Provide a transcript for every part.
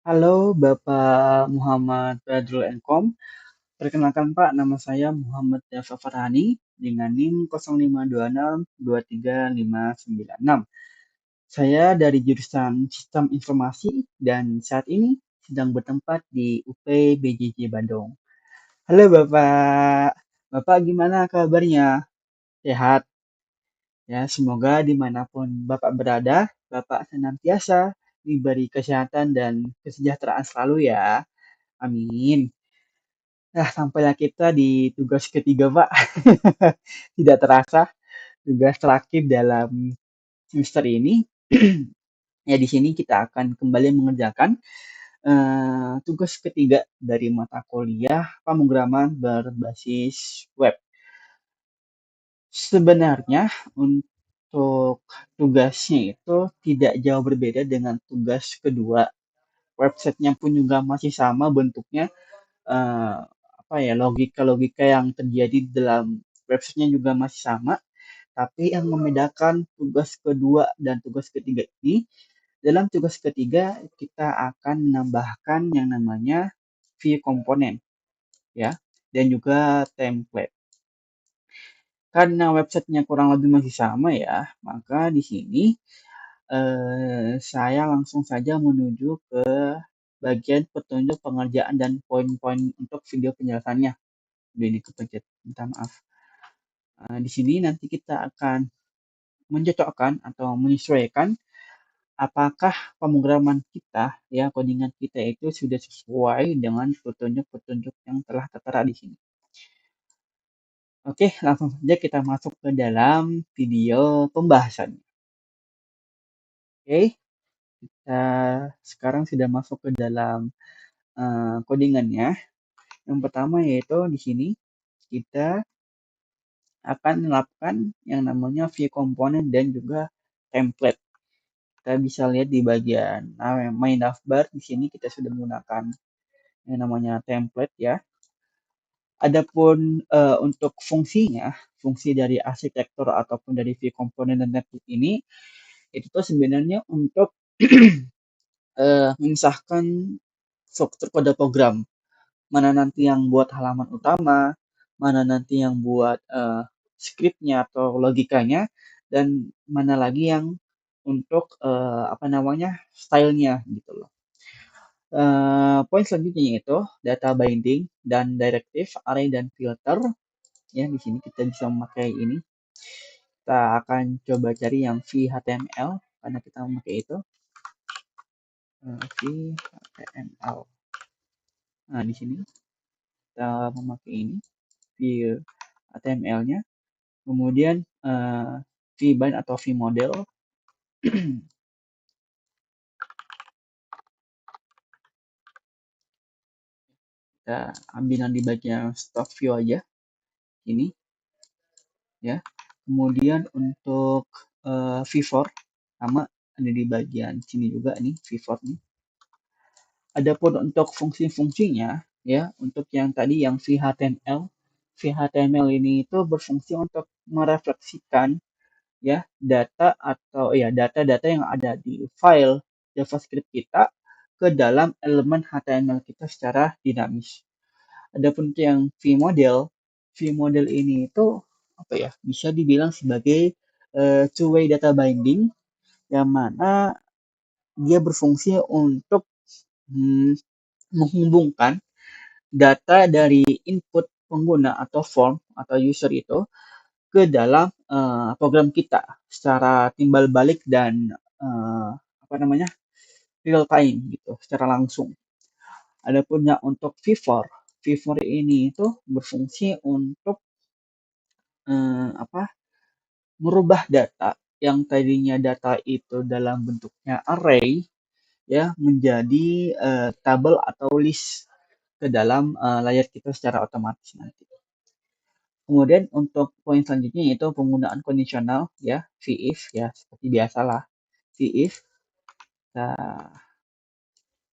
Halo Bapak Muhammad Badrul Enkom. Perkenalkan Pak, nama saya Muhammad Dafa Farhani dengan NIM 0526239596. Saya dari jurusan Sistem Informasi dan saat ini sedang bertempat di UP BJJ Bandung. Halo Bapak, Bapak gimana kabarnya? Sehat? Ya, semoga dimanapun Bapak berada, Bapak senantiasa diberi kesehatan dan kesejahteraan selalu ya. Amin. Nah, sampailah kita di tugas ketiga, Pak. Tidak terasa, tugas terakhir dalam semester ini. Ya, di sini kita akan kembali mengerjakan tugas ketiga dari mata kuliah pemrograman berbasis web. Sebenarnya untuk tugasnya itu tidak jauh berbeda dengan tugas kedua. Websitenya pun juga masih sama bentuknya, eh, apa ya, logika-logika yang terjadi dalam websitenya juga masih sama, tapi yang membedakan tugas kedua dan tugas ketiga ini, dalam tugas ketiga kita akan menambahkan yang namanya view komponen ya, dan juga template. Karena websitenya kurang lebih masih sama ya, maka di sini saya langsung saja menuju ke bagian petunjuk pengerjaan dan poin-poin untuk video penjelasannya. Ini kepencet, minta maaf. Di sini nanti kita akan mencocokkan atau menyesuaikan apakah pemrograman kita, ya codingan kita itu sudah sesuai dengan petunjuk-petunjuk yang telah tertera di sini. Oke, langsung saja kita masuk ke dalam video pembahasan. Oke, kita sekarang sudah masuk ke dalam codingannya. Yang pertama yaitu di sini kita akan melakukan yang namanya view komponen dan juga template. Kita bisa lihat di bagian main navbar di sini kita sudah menggunakan yang namanya template ya. Adapun untuk fungsinya, fungsi dari arsitektur ataupun dari view komponen dan template ini itu tuh sebenarnya untuk memisahkan struktur kode program. Mana nanti yang buat halaman utama, mana nanti yang buat scriptnya atau logikanya, dan mana lagi yang untuk apa namanya stylenya gitu loh. Poin selanjutnya yaitu data binding dan directive, array dan filter. Ya, di sini kita bisa memakai ini. Kita akan coba cari yang vhtml karena kita memakai itu. vhtml. Nah, di sini kita memakai ini vhtml-nya. Kemudian vbind atau vmodel. Kita ambil di bagian stock view aja ini ya. Kemudian untuk v4 sama ada di bagian sini juga nih v4 nih. Adapun untuk fungsi-fungsinya ya, untuk yang tadi yang vhtml ini itu berfungsi untuk merefleksikan ya data atau ya data-data yang ada di file JavaScript kita ke dalam elemen HTML kita secara dinamis. Adapun yang vModel ini itu apa ya? Bisa dibilang sebagai two-way data binding yang mana dia berfungsi untuk menghubungkan data dari input pengguna atau form atau user itu ke dalam program kita secara timbal balik dan apa namanya real time gitu, secara langsung. Adapun yang untuk V4 ini itu berfungsi untuk apa? Merubah data yang tadinya data itu dalam bentuknya array ya menjadi tabel atau list ke dalam layar kita secara otomatis nanti. Kemudian untuk poin selanjutnya yaitu penggunaan kondisional ya, VIF ya seperti biasalah. VIF kita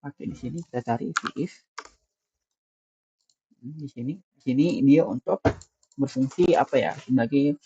pakai di sini, kita cari VIF di sini dia untuk berfungsi apa ya, sebagai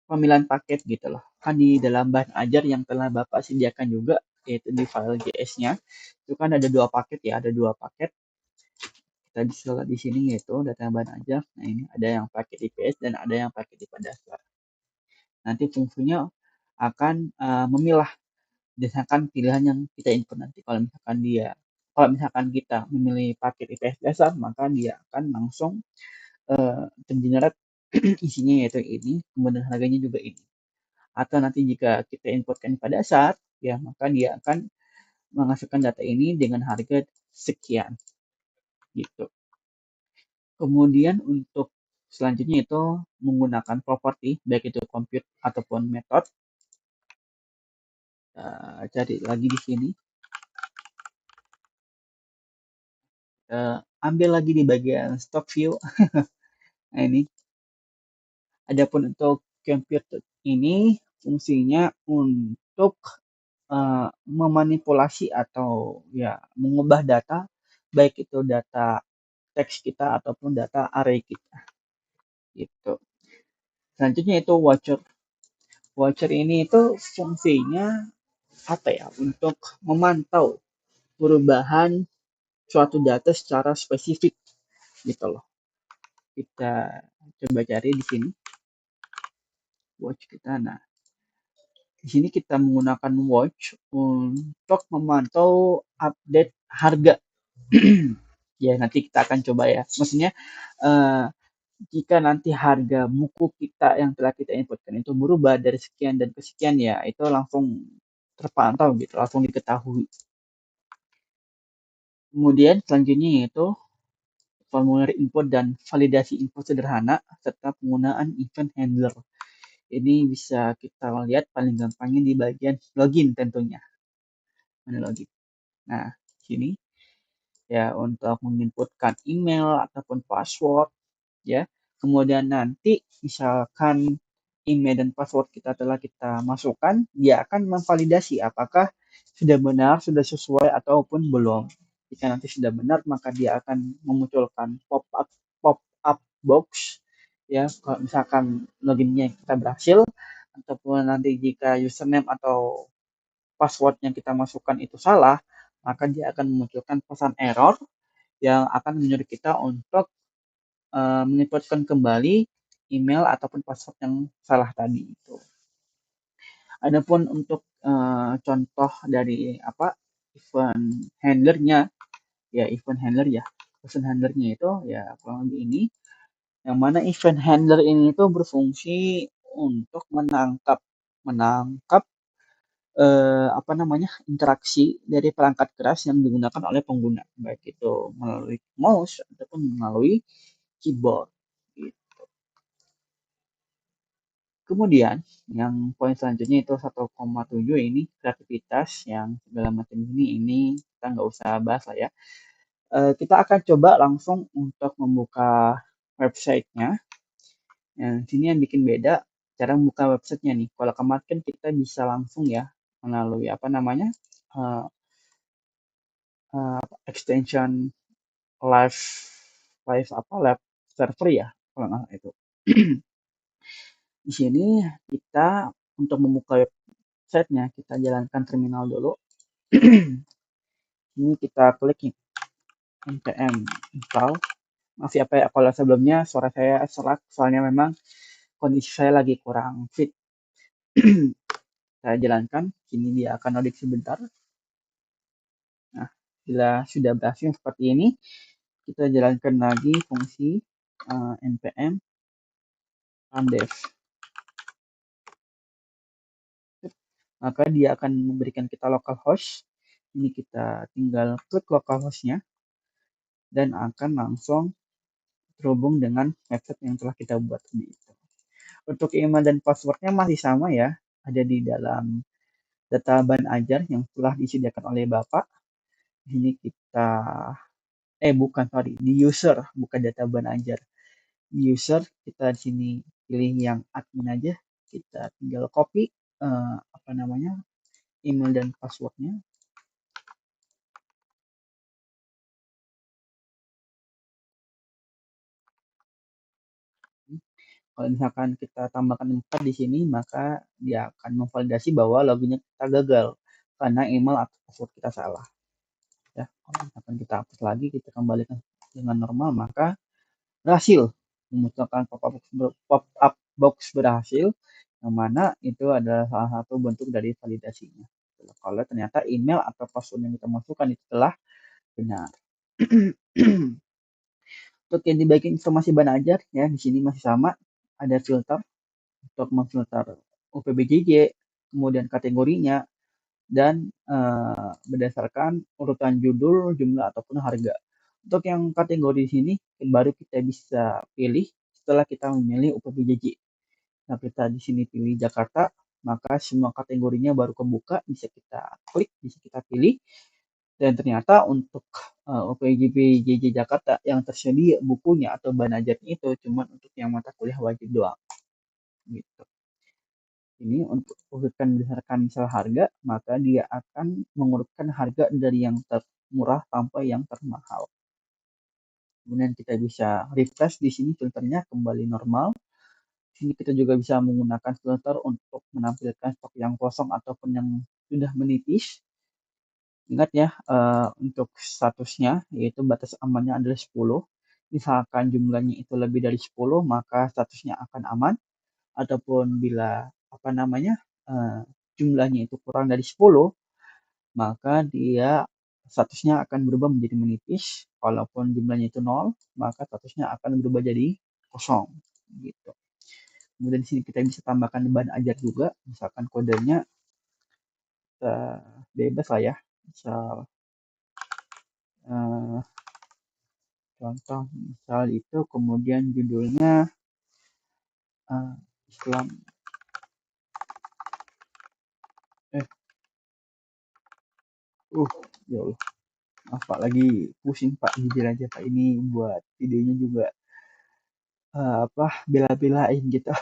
pemilihan paket gitu loh. Kan di dalam bahan ajar yang telah Bapak sediakan juga yaitu di file JS-nya. Itu kan ada dua paket ya, ada dua paket. Kita bisa lihat di sini yaitu data ban aja. Nah ini ada yang pakai IPS dan ada yang pakai IPA dasar. Nanti fungsinya akan memilah berdasarkan pilihan yang kita input nanti. Kalau misalkan kita memilih paket IPS dasar, maka dia akan langsung tergenerate isinya yaitu ini, kemudian harganya juga ini. Atau nanti jika kita inputkan IPA dasar, ya maka dia akan menghasilkan data ini dengan harga sekian gitu. Kemudian untuk selanjutnya itu menggunakan properti baik itu compute ataupun method. Cari lagi di sini, ambil lagi di bagian stock view. Nah ini, adapun untuk compute ini fungsinya untuk memanipulasi atau ya mengubah data, baik itu data teks kita ataupun data array kita gitu. Selanjutnya itu watcher. Watcher ini itu fungsinya apa ya, untuk memantau perubahan suatu data secara spesifik gitu loh. Kita coba cari di sini watch kita. Nah di sini kita menggunakan watch untuk memantau update harga. Ya nanti kita akan coba ya, maksudnya jika nanti harga buku kita yang telah kita inputkan itu berubah dari sekian dan ke sekian, ya itu langsung terpantau gitu, langsung diketahui. Kemudian selanjutnya yaitu formulir input dan validasi info sederhana serta penggunaan event handler. Ini bisa kita lihat paling gampangnya di bagian login tentunya. Mana login? Nah, sini ya untuk menginputkan email ataupun password ya. Kemudian nanti misalkan email dan password kita telah kita masukkan, dia akan memvalidasi apakah sudah benar, sudah sesuai ataupun belum. Jika nanti sudah benar, maka dia akan memunculkan pop up box ya. Kalau misalkan loginnya kita berhasil, ataupun nanti jika username atau password yang kita masukkan itu salah, maka dia akan memunculkan pesan error yang akan menyuruh kita untuk menginputkan kembali email ataupun password yang salah tadi itu. Adapun untuk contoh dari event handlernya, event handlernya itu ya kurang lebih ini, yang mana event handler ini itu berfungsi untuk menangkap interaksi dari perangkat keras yang digunakan oleh pengguna, baik itu melalui mouse ataupun melalui keyboard. Kemudian yang poin selanjutnya itu 1,7 ini kreativitas yang segala macam ini kita nggak usah bahas lah ya. Kita akan coba langsung untuk membuka websitenya. Yang sini yang bikin beda cara membuka websitenya nih. Kalau kemarin kan kita bisa langsung ya melalui uh, extension live live server ya kalau nggak salah itu. Di sini kita untuk membuka websitenya kita jalankan terminal dulu. Ini kita klik npm install. Maaf ya kalau sebelumnya suara saya serak, soalnya memang kondisi saya lagi kurang fit. Saya jalankan, ini dia akan audit sebentar. Nah, bila sudah berhasil seperti ini, kita jalankan lagi fungsi npm undev. Maka dia akan memberikan kita localhost. Ini kita tinggal klik localhostnya dan akan langsung terhubung dengan website yang telah kita buat tadi itu. Untuk email dan passwordnya masih sama ya, ada di dalam data ban ajar yang telah disediakan oleh Bapak. Di sini kita bukan, sorry, di user, bukan data ban ajar. Di user kita di sini pilih yang admin aja, kita tinggal copy email dan passwordnya. Kalau misalkan kita tambahkan 4 di sini, maka dia akan memvalidasi bahwa loginnya kita gagal. karena email atau password kita salah. Ya, kalau misalkan kita hapus lagi, kita kembalikan dengan normal, maka berhasil memunculkan pop-up box berhasil, yang mana itu adalah salah satu bentuk dari validasinya. Kalau ternyata email atau password yang kita masukkan itu telah benar. Untuk yang di bagian informasi bahan ajar, ya di sini masih sama, ada filter untuk memfilter UPBJJ, kemudian kategorinya, dan berdasarkan urutan judul, jumlah, ataupun harga. Untuk yang kategori di sini baru kita bisa pilih setelah kita memilih UPBJJ. Nah, kita di sini pilih Jakarta, maka semua kategorinya baru kebuka, bisa kita klik, bisa kita pilih. Dan ternyata untuk UPBJJ Jakarta yang tersedia bukunya atau bahan ajarnya itu cuma untuk yang mata kuliah wajib doang. Gitu. Ini untuk urutkan berdasarkan misal harga, maka dia akan mengurutkan harga dari yang termurah sampai yang termahal. Kemudian kita bisa refresh di sini filternya kembali normal. Di sini kita juga bisa menggunakan filter untuk menampilkan stok yang kosong ataupun yang sudah menipis. Ingat ya, untuk statusnya yaitu batas amannya adalah 10. Misalkan jumlahnya itu lebih dari 10, maka statusnya akan aman. Ataupun bila jumlahnya itu kurang dari 10, maka dia statusnya akan berubah menjadi menipis. Walaupun jumlahnya itu 0, maka statusnya akan berubah jadi kosong gitu. Kemudian di sini kita bisa tambahkan bahan ajar juga, misalkan kodenya bebas lah ya, misal contoh misal itu, kemudian judulnya Islam ya Allah, apa lagi pusing Pak, jujur aja Pak, ini buat videonya juga bela-belain gitu.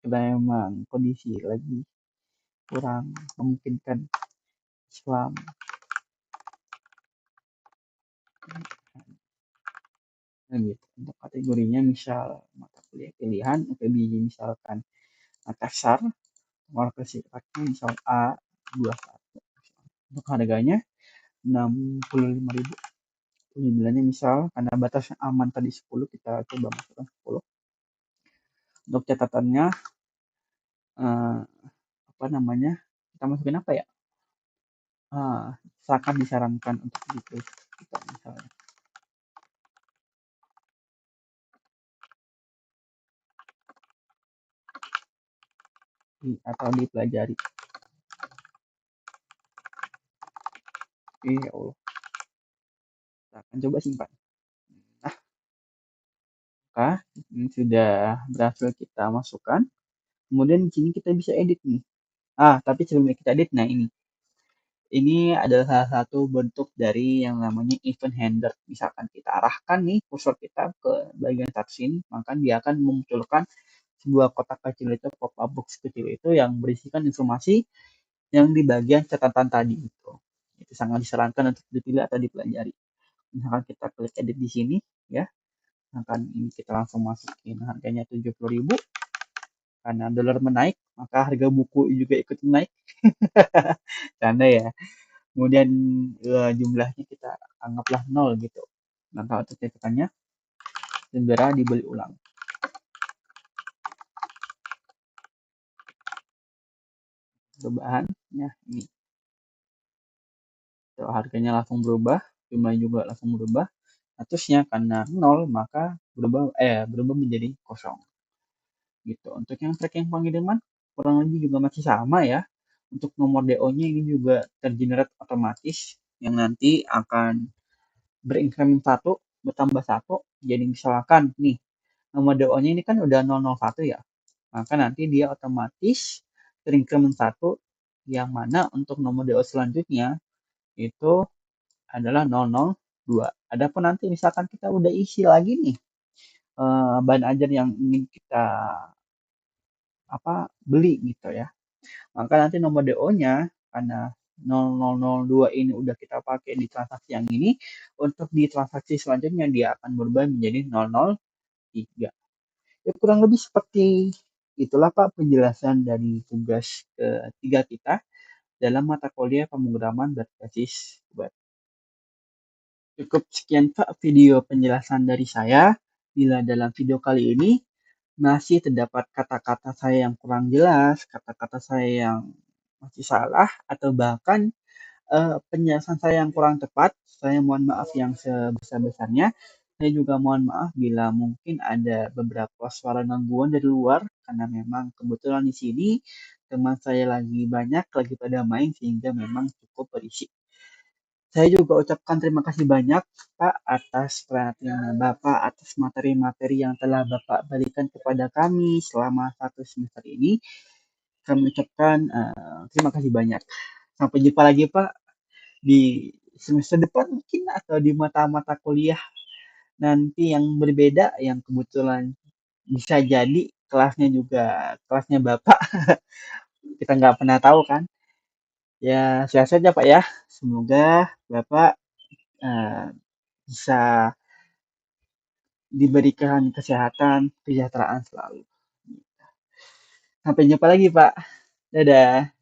Karena memang kondisi lagi kurang memungkinkan Islam. Nah, gitu. Untuk kategorinya misal mata kuliah pilihan UPBJ misalkan Makassar, nomor klasifikasinya misal A21. Untuk harganya 65.000. Penjualannya misal karena batasnya aman tadi 10, kita coba masukkan 10. Untuk catatannya kita masukin apa ya? Sangat disarankan untuk ditulis kita misalnya. Atau dipelajari. Ya Allah. Kita akan coba simpan. Nah, ini sudah berhasil kita masukkan. Kemudian di sini kita bisa edit nih. Tapi sebelum kita edit, nah ini adalah salah satu bentuk dari yang namanya event handler. Misalkan kita arahkan nih kursor kita ke bagian status ini, maka dia akan memunculkan sebuah kotak kecil itu, pop-up box kecil itu yang berisikan informasi yang di bagian catatan tadi itu. Itu sangat disarankan untuk dipilih atau dipelajari. Misalkan kita klik edit di sini, ya. Misalkan ini kita langsung masukin harganya 70.000. Karena dolar menaik, maka harga buku juga ikut naik. Canda ya. Kemudian jumlahnya kita anggaplah 0 gitu. Maka untuk catatannya segera dibeli ulang. Perubahannya ini. Harganya langsung berubah, jumlahnya juga langsung berubah. Statusnya karena 0, maka berubah menjadi kosong. Gitu. Untuk yang tracking pengiriman kurang lebih juga masih sama ya. Untuk nomor DO-nya ini juga tergenerate otomatis yang nanti akan berinkremen 1 bertambah 1. Jadi misalkan nih nomor DO-nya ini kan udah 001 ya. Maka nanti dia otomatis berinkremen 1, yang mana untuk nomor DO selanjutnya itu adalah 002. Adapun nanti misalkan kita udah isi lagi nih bahan ajar yang ingin kita beli gitu ya, maka nanti nomor DO-nya karena 0002 ini udah kita pakai di transaksi yang ini, untuk di transaksi selanjutnya dia akan berubah menjadi 003. Ya kurang lebih seperti itulah Pak penjelasan dari tugas ketiga kita. dalam mata kuliah pemrograman berbasis web. Cukup sekian Pak video penjelasan dari saya. Bila dalam video kali ini masih terdapat kata-kata saya yang kurang jelas, kata-kata saya yang masih salah, atau bahkan penjelasan saya yang kurang tepat, saya mohon maaf yang sebesar-besarnya. Saya juga mohon maaf bila mungkin ada beberapa suara gangguan dari luar, karena memang kebetulan di sini teman saya lagi banyak, lagi pada main, sehingga memang cukup berisik. Saya juga ucapkan terima kasih banyak, Pak, atas perhatian Bapak, atas materi-materi yang telah Bapak berikan kepada kami selama 1 semester ini. Kami ucapkan terima kasih banyak. Sampai jumpa lagi, Pak, di semester depan mungkin atau di mata-mata kuliah nanti yang berbeda yang kebetulan bisa jadi kelasnya juga kelasnya Bapak. Kita nggak pernah tahu kan. Ya, sehat saja Pak ya. Semoga Bapak eh, bisa diberikan kesehatan, kesejahteraan selalu. Sampai jumpa lagi Pak. Dadah.